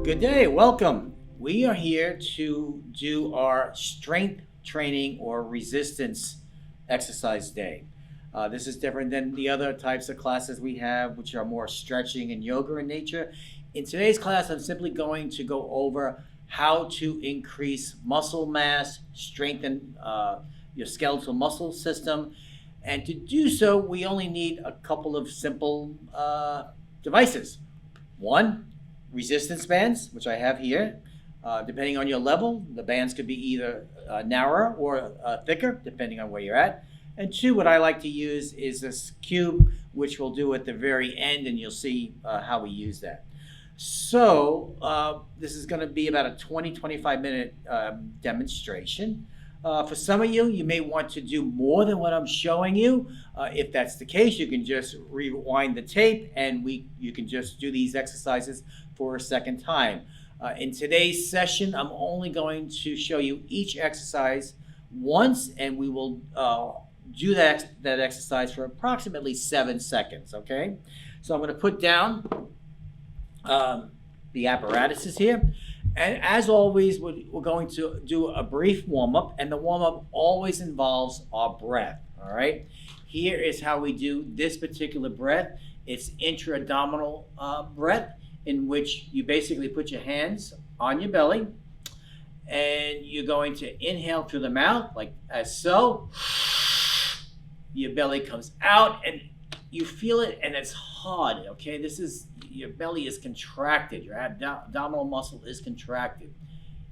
Good day, welcome. We are here to do our strength training or resistance exercise day. This is different than the other types of classes we have, which are more stretching and yoga in nature. In today's class, I'm simply going to go over how to increase muscle mass, strengthen your skeletal muscle system. And to do so, we only need a couple of simple devices. One, resistance bands, which I have here. Depending on your level, the bands could be either narrower or thicker, depending on where you're at. And two, what I like to use is this cube, which we'll do at the very end, and you'll see how we use that. So this is going to be about a 20-25 minute demonstration. For some of you, you may want to do more than what I'm showing you. If that's the case, you can just rewind the tape and you can just do these exercises for a second time. In today's session, I'm only going to show you each exercise once, and we will do that exercise for approximately 7 seconds, okay? So I'm going to put down the apparatuses here. And as always, we're going to do a brief warm-up, and the warm-up always involves our breath, all right? Here is how we do this particular breath. It's intra-abdominal breath, in which you basically put your hands on your belly, and you're going to inhale through the mouth, like as so. Your belly comes out, and you feel it, and it's hard, okay? Your belly is contracted. Your abdominal muscle is contracted.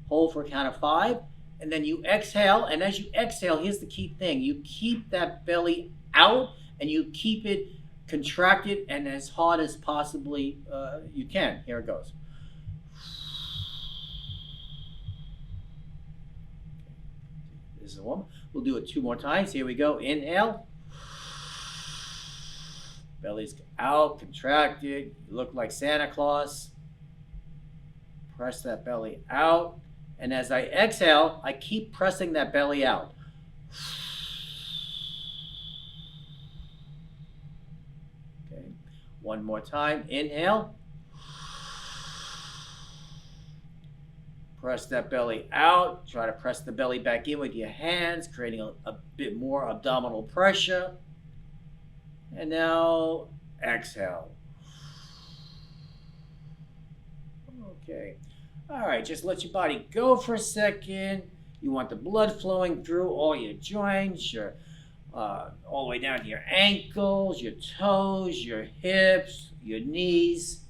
Hold for a count of 5, and then you exhale. And as you exhale, here's the key thing. You keep that belly out, and you keep it contracted and as hard as possibly you can. Here it goes. This is one. We'll do it 2 more times. Here we go. Inhale. Belly's out, contracted. You look like Santa Claus. Press that belly out. And as I exhale, I keep pressing that belly out. Okay. 1 more time. Inhale. Press that belly out. Try to press the belly back in with your hands, creating a bit more abdominal pressure. And now exhale. Okay. All right, just let your body go for a second. You want the blood flowing through all your joints, all the way down to your ankles, your toes, your hips, your knees.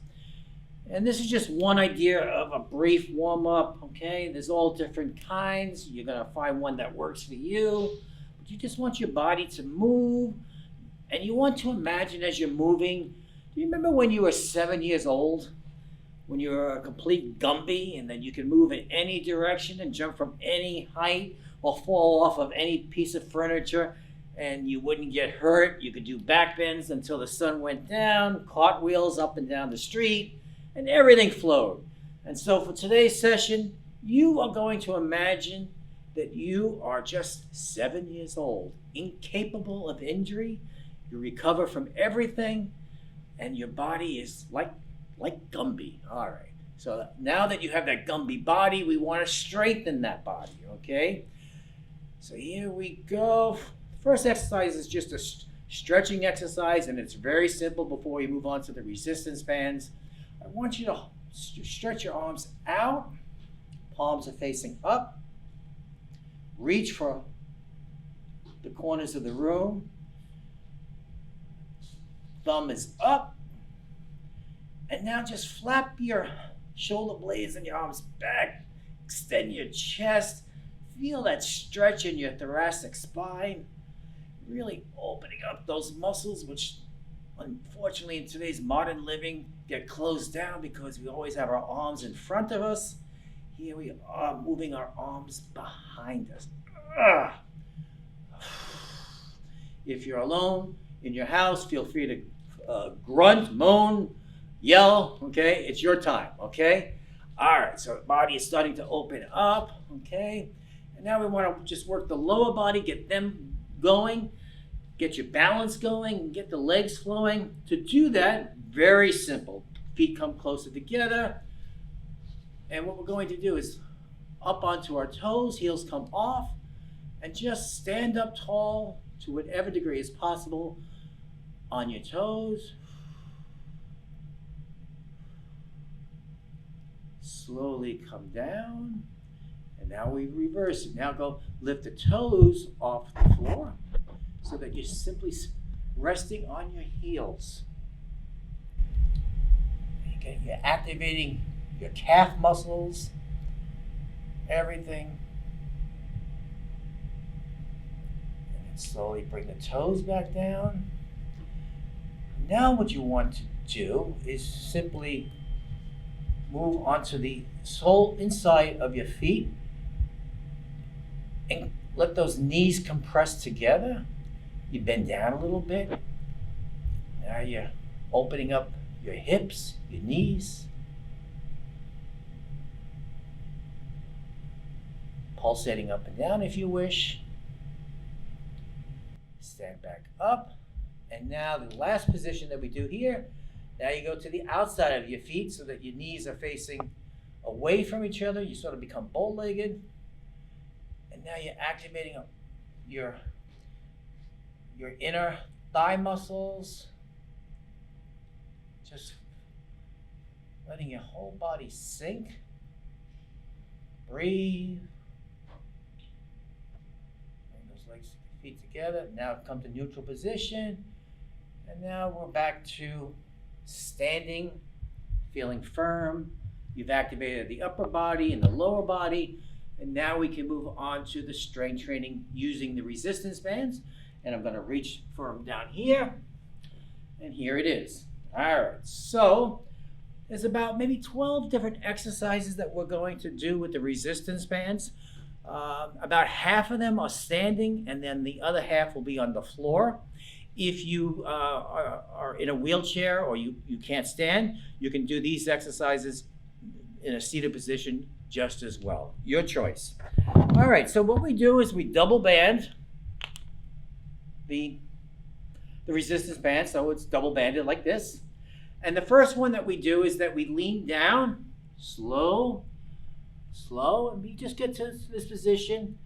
And this is just one idea of a brief warm-up, okay? There's all different kinds. You're going to find one that works for you. But you just want your body to move. And you want to imagine as you're moving, do you remember when you were 7 years old? When you were a complete Gumby, and then you could move in any direction and jump from any height or fall off of any piece of furniture and you wouldn't get hurt. You could do back bends until the sun went down, cartwheels up and down the street, and everything flowed. And so for today's session, you are going to imagine that you are just 7 years old, incapable of injury. You recover from everything, and your body is like Gumby. All right. So now that you have that Gumby body, we want to strengthen that body, okay? So here we go. First exercise is just a stretching exercise, and it's very simple before we move on to the resistance bands. I want you to stretch your arms out. Palms are facing up. Reach for the corners of the room. Thumb is up. And now just flap your shoulder blades and your arms back. Extend your chest. Feel that stretch in your thoracic spine. Really opening up those muscles, which unfortunately in today's modern living get closed down because we always have our arms in front of us. Here we are moving our arms behind us. If you're alone in your house, feel free to grunt, moan, yell, okay? It's your time, okay? All right, so the body is starting to open up, okay? And now we want to just work the lower body, get them going, get your balance going, and get the legs flowing. To do that, very simple. Feet come closer together. And what we're going to do is up onto our toes, heels come off, and just stand up tall to whatever degree is possible on your toes. Slowly come down. And now we reverse it. Now go lift the toes off the floor so that you're simply resting on your heels. You're activating your calf muscles, everything. And then slowly bring the toes back down. Now what you want to do is simply move onto the sole inside of your feet and let those knees compress together. You bend down a little bit. Now you're opening up your hips, your knees. Pulsating up and down if you wish. Stand back up. And now the last position that we do here, now you go to the outside of your feet so that your knees are facing away from each other. You sort of become bow-legged. And now you're activating your inner thigh muscles. Just letting your whole body sink. Breathe. Bring those legs, feet together. Now come to neutral position. And now we're back to standing, feeling firm. You've activated the upper body and the lower body. And now we can move on to the strength training using the resistance bands. And I'm going to reach for them down here. And here it is. All right. So there's about maybe 12 different exercises that we're going to do with the resistance bands. About half of them are standing, and then the other half will be on the floor. If you are in a wheelchair or you can't stand, you can do these exercises in a seated position just as well. Your choice. All right, so what we do is we double band the resistance band, so it's double banded like this. And the first one that we do is that we lean down, slow, and we just get to this position.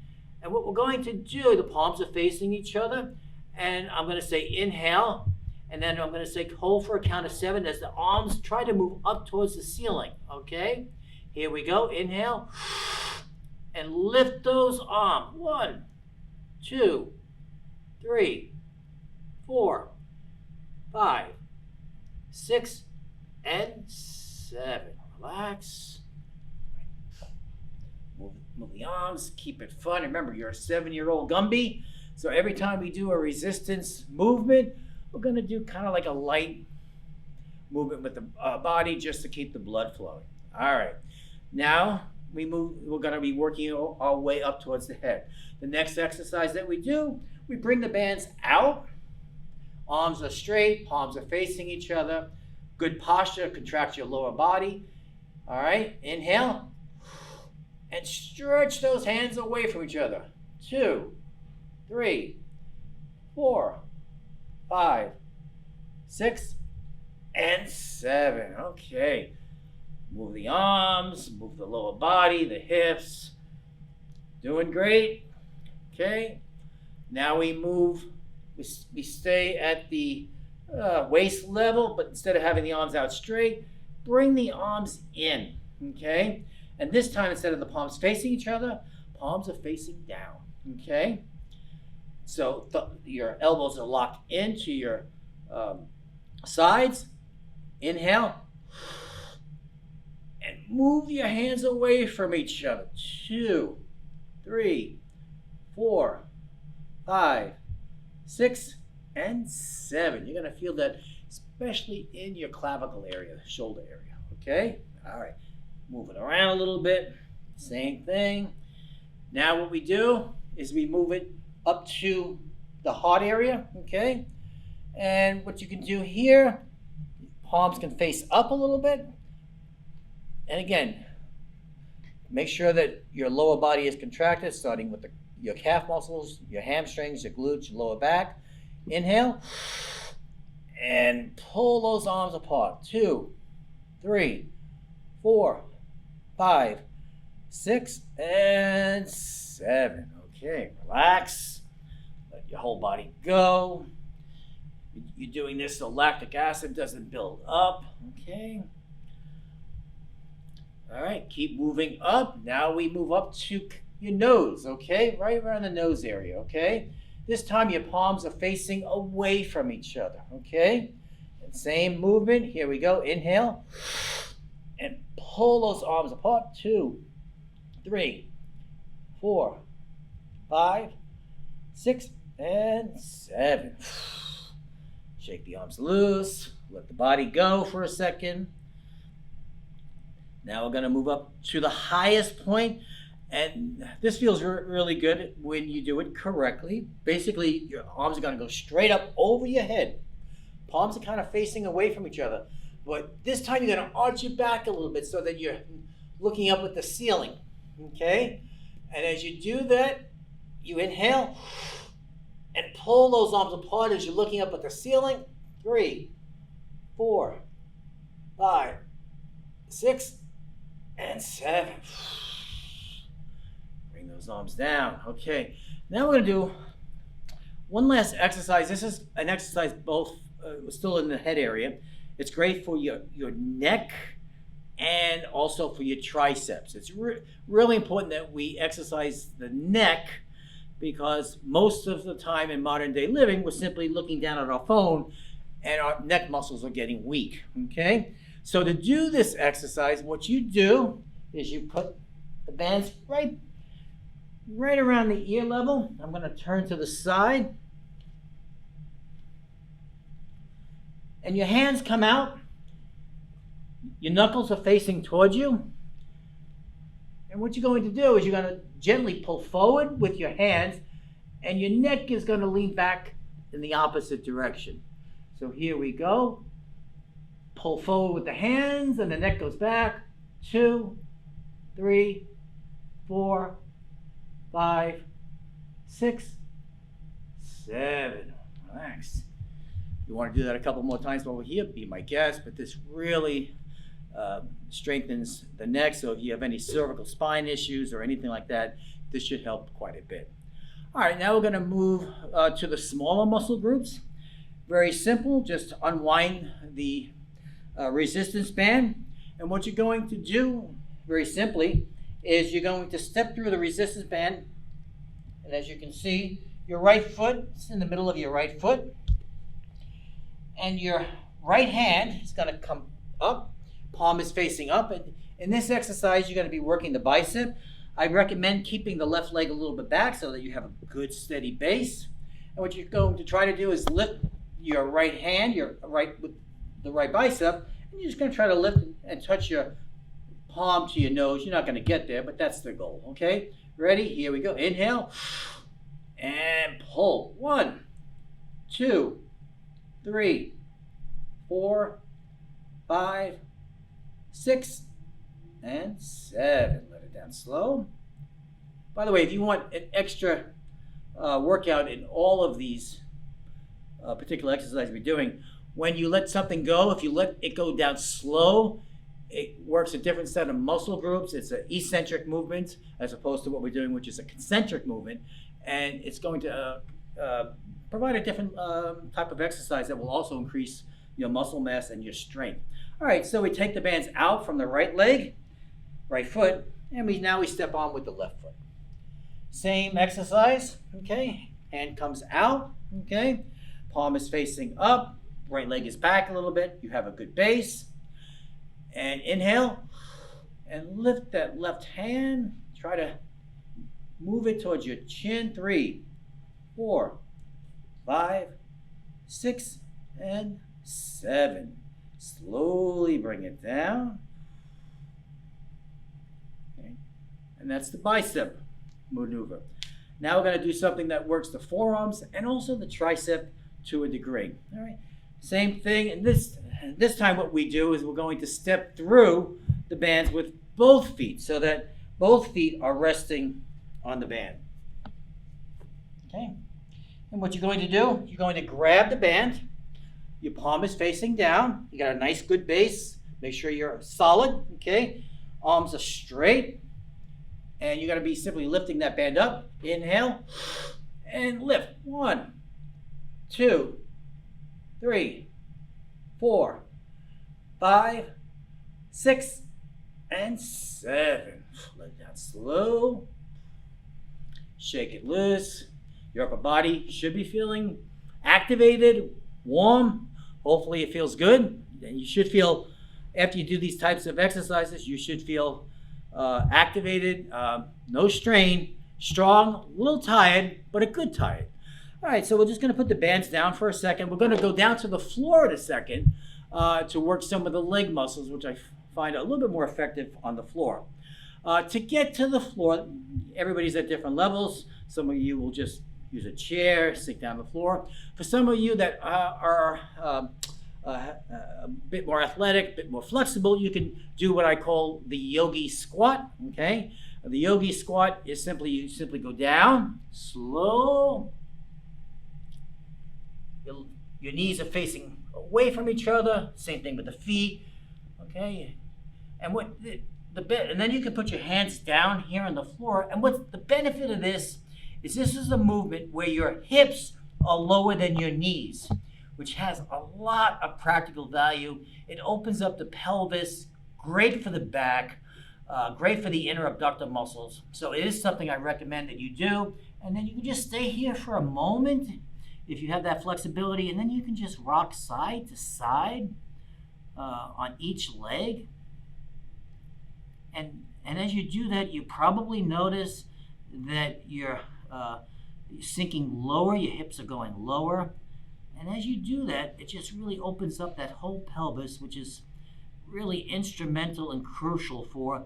And what we're going to do, the palms are facing each other, and I'm going to say inhale, and then I'm going to say hold for a count of 7 as the arms try to move up towards the ceiling, okay? Here we go, inhale, and lift those arms. 1, 2, 3, 4, 5, 6, and 7. Relax. Move the arms, keep it fun. Remember, you're a 7-year-old Gumby, so every time we do a resistance movement, we're going to do kind of like a light movement with the body just to keep the blood flowing. All right. Now we're going to be working our way up towards the head. The next exercise that we do, we bring the bands out. Arms are straight, palms are facing each other. Good posture, contract your lower body. All right, inhale. And stretch those hands away from each other. 2, 3, 4, 5, 6, and 7. Okay. Move the arms, move the lower body, the hips. Doing great. Okay. Now we move, we stay at the waist level, but instead of having the arms out straight, bring the arms in. Okay. And this time, instead of the palms facing each other, palms are facing down, okay? So your elbows are locked into your sides. Inhale. And move your hands away from each other. 2, 3, 4, 5, 6, and 7. You're going to feel that especially in your clavicle area, shoulder area, okay? All right. Move it around a little bit, same thing. Now what we do is we move it up to the heart area, okay? And what you can do here, palms can face up a little bit. And again, make sure that your lower body is contracted, starting with your calf muscles, your hamstrings, your glutes, your lower back. Inhale, and pull those arms apart. 2, 3, 4, 5, 6, and 7. Okay, relax. Let your whole body go. You're doing this so lactic acid doesn't build up. Okay. All right, keep moving up. Now we move up to your nose, okay? Right around the nose area, okay? This time your palms are facing away from each other, okay? And same movement. Here we go. Inhale. And pull those arms apart. 2, 3, 4, 5, 6, and 7. Shake the arms loose. Let the body go for a second. Now we're going to move up to the highest point, and this feels really good when you do it correctly. Basically, your arms are going to go straight up over your head. Palms are kind of facing away from each other, but this time you're going to arch your back a little bit so that you're looking up at the ceiling, okay? And as you do that, you inhale and pull those arms apart as you're looking up at the ceiling. 3, 4, 5, 6, and 7. Bring those arms down. Okay, now we're going to do one last exercise. This is an exercise both still in the head area. It's great for your neck and also for your triceps. It's really important that we exercise the neck, because most of the time in modern day living, we're simply looking down at our phone and our neck muscles are getting weak, okay? So to do this exercise, what you do is you put the bands right around the ear level. I'm going to turn to the side. And your hands come out. Your knuckles are facing towards you. And what you're going to do is you're going to gently pull forward with your hands, and your neck is going to lean back in the opposite direction. So here we go. Pull forward with the hands, and the neck goes back. 2, 3, 4, 5, 6, 7. Relax. You want to do that a couple more times while we're here, be my guest, but this really strengthens the neck. So if you have any cervical spine issues or anything like that, this should help quite a bit. All right, now we're going to move to the smaller muscle groups. Very simple, just unwind the resistance band. And what you're going to do, very simply, is you're going to step through the resistance band. And as you can see, your right foot is in the middle of your right foot. And your right hand is going to come up. Palm is facing up. And in this exercise, you're going to be working the bicep. I recommend keeping the left leg a little bit back so that you have a good steady base. And what you're going to try to do is lift your right hand, with the right bicep, and you're just going to try to lift and touch your palm to your nose. You're not going to get there, but that's the goal, okay? Ready? Here we go. Inhale and pull. 1, 2, 3, 4, 5, 6, and 7. Let it down slow. By the way, if you want an extra workout in all of these particular exercises we're doing, when you let something go, if you let it go down slow, it works a different set of muscle groups. It's an eccentric movement as opposed to what we're doing, which is a concentric movement. And it's going to provide a different type of exercise that will also increase your muscle mass and your strength. All right, so we take the bands out from the right leg, right foot, and now we step on with the left foot. Same exercise, okay? Hand comes out, okay? Palm is facing up, right leg is back a little bit. You have a good base. And inhale, and lift that left hand. Try to move it towards your chin. 3, 4, 5, 6, and 7. Slowly bring it down. Okay. And that's the bicep maneuver. Now we're going to do something that works the forearms and also the tricep to a degree. All right. Same thing. And this time what we do is we're going to step through the bands with both feet so that both feet are resting on the band. Okay. And what you're going to do, you're going to grab the band. Your palm is facing down. You got a nice good base. Make sure you're solid. Okay. arms are straight. And you're going to be simply lifting that band up. Inhale and lift. 1, 2, 3, 4, 5, 6, and 7. Let it down slow. Shake it loose. Your upper body should be feeling activated, warm. Hopefully it feels good. And you should feel, after you do these types of exercises, you should feel activated, no strain, strong, a little tired, but a good tired. All right, so we're just going to put the bands down for a second. We're going to go down to the floor in a second to work some of the leg muscles, which I find a little bit more effective on the floor. To get to the floor, everybody's at different levels. Some of you will just use a chair, sit down on the floor. For some of you that are a bit more athletic, a bit more flexible, you can do what I call the yogi squat, okay? The yogi squat is you simply go down, slow. Your knees are facing away from each other, same thing with the feet, okay? And and then you can put your hands down here on the floor, and what's the benefit of this is a movement where your hips are lower than your knees, which has a lot of practical value. It opens up the pelvis, great for the back, great for the inner abductor muscles. So it is something I recommend that you do. And then you can just stay here for a moment if you have that flexibility, and then you can just rock side to side on each leg. And as you do that, you probably notice that you're sinking lower, your hips are going lower. And as you do that, it just really opens up that whole pelvis, which is really instrumental and crucial for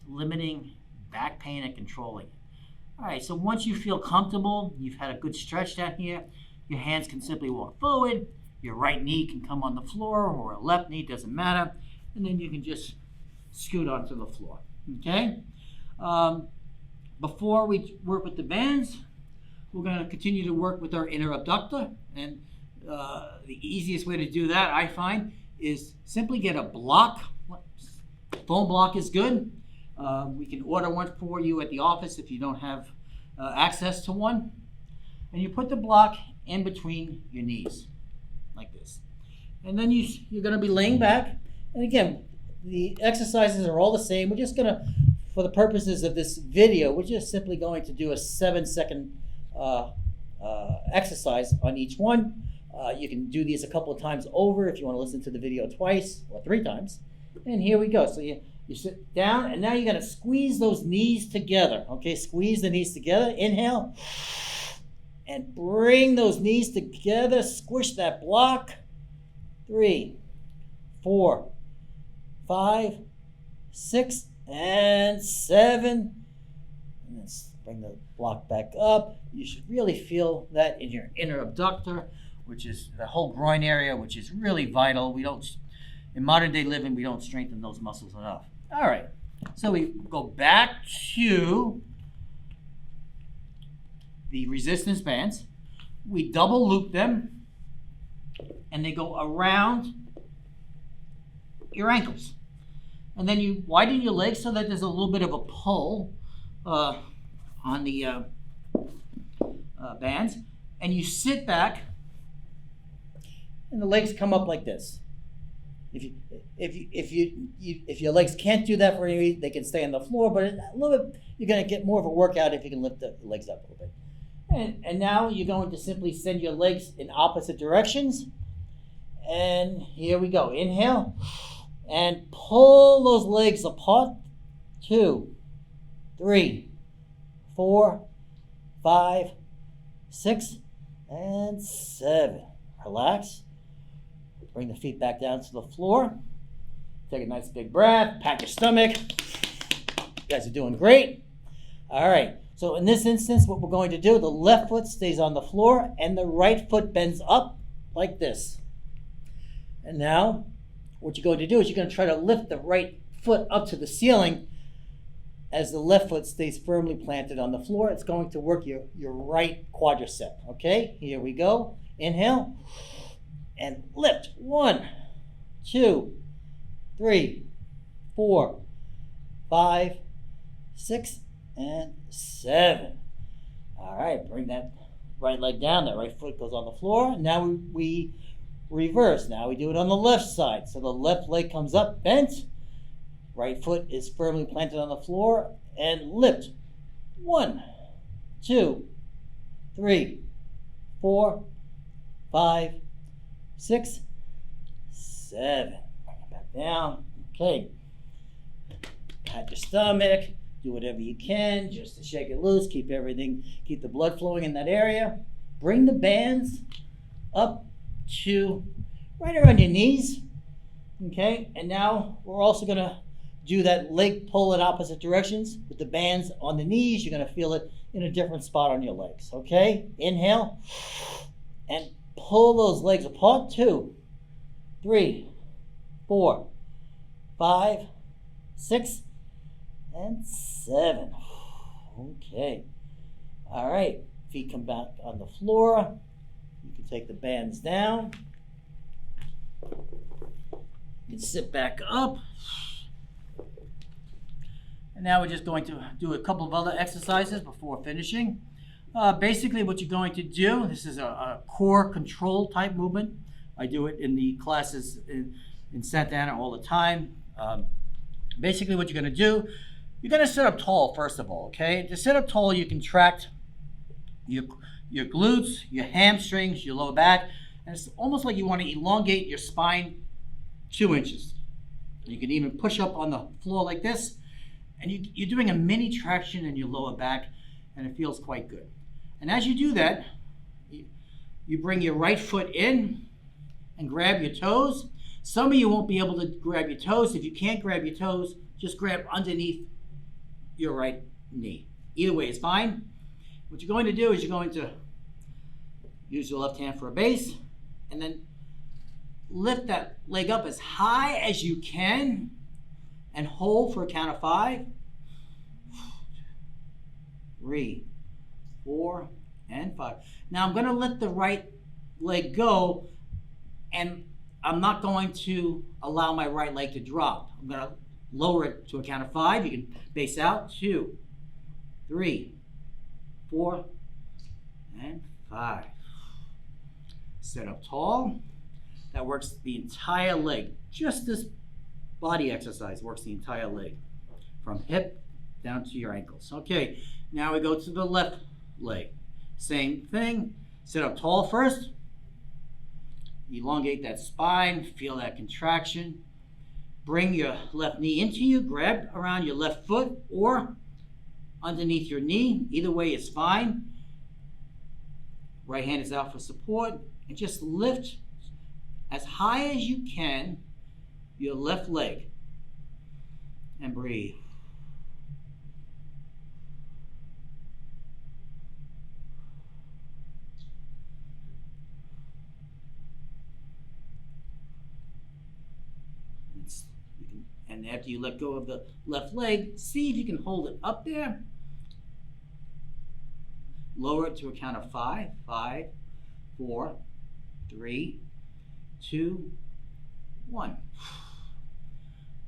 limiting back pain and controlling it. All right, so once you feel comfortable, you've had a good stretch down here, your hands can simply walk forward, your right knee can come on the floor, or a left knee, doesn't matter, and then you can just scoot onto the floor, okay? Before we work with the bands, we're going to continue to work with our inner abductor, and the easiest way to do that, I find, is simply get a block. Foam block is good. We can order one for you at the office if you don't have access to one. And you put the block in between your knees, like this. And then you're going to be laying back. And again, the exercises are all the same. We're just going to, for the purposes of this video, we're just simply going to do a 7-second exercise on each one. You can do these a couple of times over if you want to listen to the video twice or 3 times. And here we go. So you sit down, and now you're going to squeeze those knees together. Okay, squeeze the knees together. Inhale. And bring those knees together. Squish that block. 3, 4, 5, 6, and 7. And then bring the block back up. You should really feel that in your inner abductor, which is the whole groin area, which is really vital. In modern day living, we don't strengthen those muscles enough. All right, so we go back to the resistance bands. We double loop them, and they go around your ankles. And then you widen your legs so that there's a little bit of a pull on the bands, and you sit back, and the legs come up like this. If your legs can't do that for you, they can stay on the floor. But a little bit, you're going to get more of a workout if you can lift the legs up a little bit. And now you're going to simply send your legs in opposite directions. And here we go. Inhale, and pull those legs apart. 2, 3, 4, 5, 6, and 7. Relax. Bring the feet back down to the floor. Take a nice big breath. Pat your stomach. You guys are doing great. All right. So in this instance, what we're going to do, the left foot stays on the floor and the right foot bends up like this. And now what you're going to do is you're going to try to lift the right foot up to the ceiling as the left foot stays firmly planted on the floor. It's going to work your right quadricep. Okay, here we go. Inhale. And lift. 1, 2, 3, 4, 5, 6, and 7. All right, bring that right leg down. That right foot goes on the floor. Now we reverse. Now we do it on the left side. So the left leg comes up, bent. Right foot is firmly planted on the floor and lift. 1, 2, 3, 4, 5, 6, 7. Bring it back down. Okay. Pat your stomach. Do whatever you can just to shake it loose. Keep the blood flowing in that area. Bring the bands up to right around your knees. Okay. And now we're also going to do that leg pull in opposite directions with the bands on the knees. You're going to feel it in a different spot on your legs. Okay. Inhale and pull those legs apart. 2, 3, 4, 5, 6, and 7. Okay. All right. Feet come back on the floor. You can take the bands down. You can sit back up. And now we're just going to do a couple of other exercises before finishing. Basically what you're going to do, this is a core control type movement. I do it in the classes in Santa Ana all the time. Basically what you're going to do, you're going to sit up tall first of all, okay? To sit up tall, you contract your glutes, your hamstrings, your lower back, and it's almost like you want to elongate your spine 2 inches. You can even push up on the floor like this, and you're doing a mini traction in your lower back, and it feels quite good. And as you do that, you bring your right foot in and grab your toes. Some of you won't be able to grab your toes. If you can't grab your toes, just grab underneath your right knee. Either way is fine. What you're going to do is you're going to use your left hand for a base and then lift that leg up as high as you can and hold for a count of 5. 3, 4, and 5. Now I'm going to let the right leg go, and I'm not going to allow my right leg to drop. I'm going to lower it to a count of 5. You can base out. 2, 3, 4, and 5. Sit up tall. That works the entire leg. Just this body exercise works the entire leg from hip down to your ankles. Okay, now we go to the left leg. Same thing. Sit up tall first. Elongate that spine. Feel that contraction. Bring your left knee into you. Grab around your left foot or underneath your knee. Either way is fine. Right hand is out for support. And just lift as high as you can your left leg. And breathe. And after you let go of the left leg, see if you can hold it up there. Lower it to a count of 5. 5, 4, 3, 2, 1.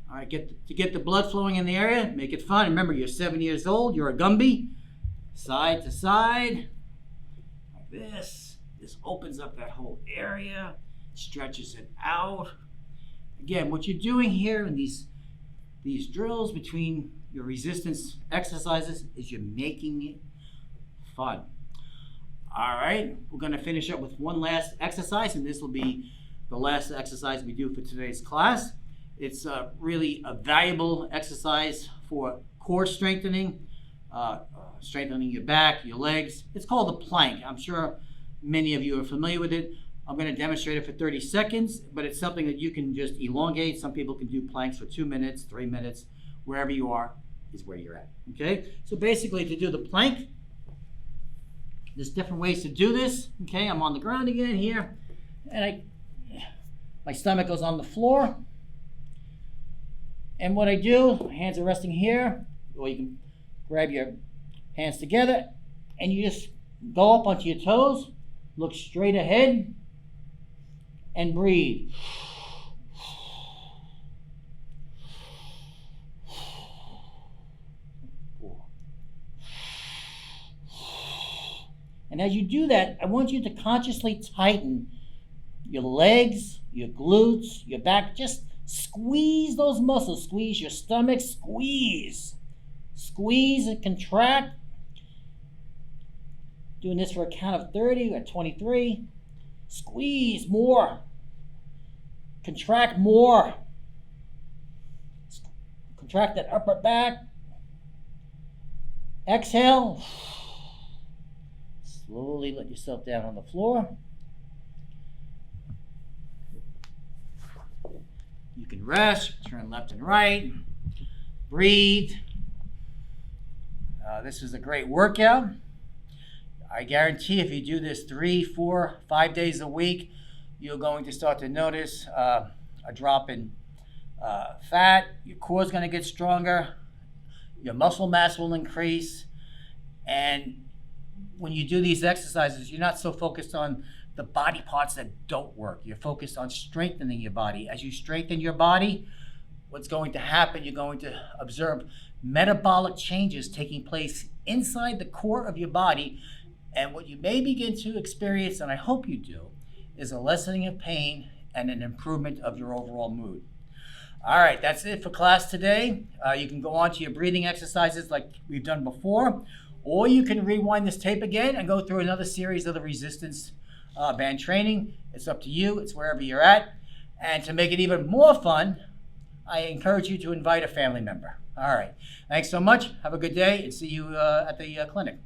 All right, to get the blood flowing in the area, make it fun. Remember, you're 7 years old, you're a Gumby. Side to side, like this. This opens up that whole area, stretches it out. Again, what you're doing here in these drills between your resistance exercises is you're making it fun. All right, we're going to finish up with one last exercise, and this will be the last exercise we do for today's class. It's really a valuable exercise for core strengthening, strengthening your back, your legs. It's called a plank. I'm sure many of you are familiar with it. I'm going to demonstrate it for 30 seconds, but it's something that you can just elongate. Some people can do planks for 2 minutes, 3 minutes. Wherever you are is where you're at. Okay? So basically, to do the plank, there's different ways to do this. Okay? I'm on the ground again here, and my stomach goes on the floor. And what I do, my hands are resting here, or you can grab your hands together, and you just go up onto your toes, look straight ahead, and breathe. And as you do that, I want you to consciously tighten your legs, your glutes, your back. Just squeeze those muscles. Squeeze your stomach. Squeeze. Squeeze and contract. Doing this for a count of 30 or 23. Squeeze more. Contract more. Contract that upper back. Exhale. Slowly let yourself down on the floor. You can rest, turn left and right, breathe. This is a great workout. I guarantee if you do this 3, 4, 5 days a week, you're going to start to notice a drop in fat. Your core is going to get stronger. Your muscle mass will increase. And when you do these exercises, you're not so focused on the body parts that don't work. You're focused on strengthening your body. As you strengthen your body, what's going to happen, you're going to observe metabolic changes taking place inside the core of your body. And what you may begin to experience, and I hope you do, is a lessening of pain and an improvement of your overall mood. All right, that's it for class today. You can go on to your breathing exercises like we've done before, or you can rewind this tape again and go through another series of the resistance band training. It's up to you. It's wherever you're at. And to make it even more fun, I encourage you to invite a family member. All right. Thanks so much. Have a good day, and see you at the clinic.